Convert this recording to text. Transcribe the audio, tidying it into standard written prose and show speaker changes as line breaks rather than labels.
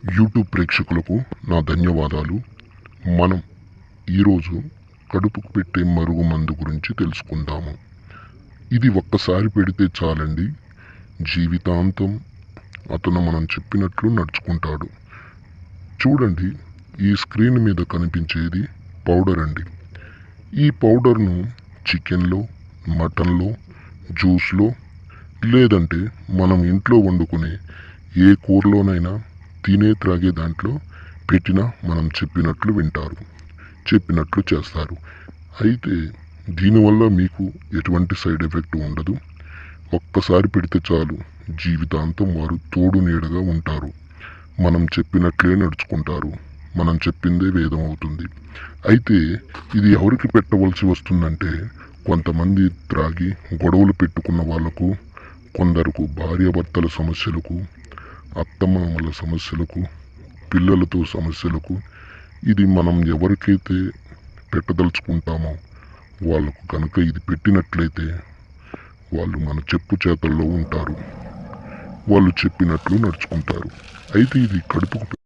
YouTube ప్రేక్షకులకు నా ధన్యవాదాలు. మనం ఈరోజు కడుపుకు పెట్టే మరుగు మందు గురించి తెలుసుకుందాము. ఇది ఒక్కసారి పెడితే చాలండి, జీవితాంతం అతను మనం చెప్పినట్లు నడుచుకుంటాడు. చూడండి, ఈ స్క్రీన్ మీద కనిపించేది పౌడర్ అండి. ఈ పౌడర్ను చికెన్లో, మటన్లో, జ్యూస్లో, లేదంటే మనం ఇంట్లో వండుకునే ఏ కూరలోనైనా త్రాగే దాంట్లో పెట్టినా మనం చెప్పినట్లు వింటారు, చెప్పినట్లు చేస్తారు. అయితే దీనివల్ల మీకు ఎటువంటి సైడ్ ఎఫెక్ట్ ఉండదు. ఒక్కసారి పెడితే చాలు, జీవితాంతం వారు తోడు నీడగా ఉంటారు. మనం చెప్పినట్లే నడుచుకుంటారు. మనం చెప్పిందే వేదం అవుతుంది. అయితే ఇది ఎవరికి పెట్టవలసి వస్తుందంటే, కొంతమంది త్రాగి గొడవలు పెట్టుకున్న వాళ్లకు, కొందరకు భార్యాభర్తల సమస్యలకు, అత్తమామల సమస్యలకు, పిల్లలతో సమస్యలకు ఇది మనం ఎవరికైతే పెట్టదలుచుకుంటామో వాళ్ళకు కనుక ఇది పెట్టినట్లయితే వాళ్ళు మన చెప్పు చేతల్లో ఉంటారు. వాళ్ళు చెప్పినట్లు నడుచుకుంటారు. అయితే ఇది కడుపుకు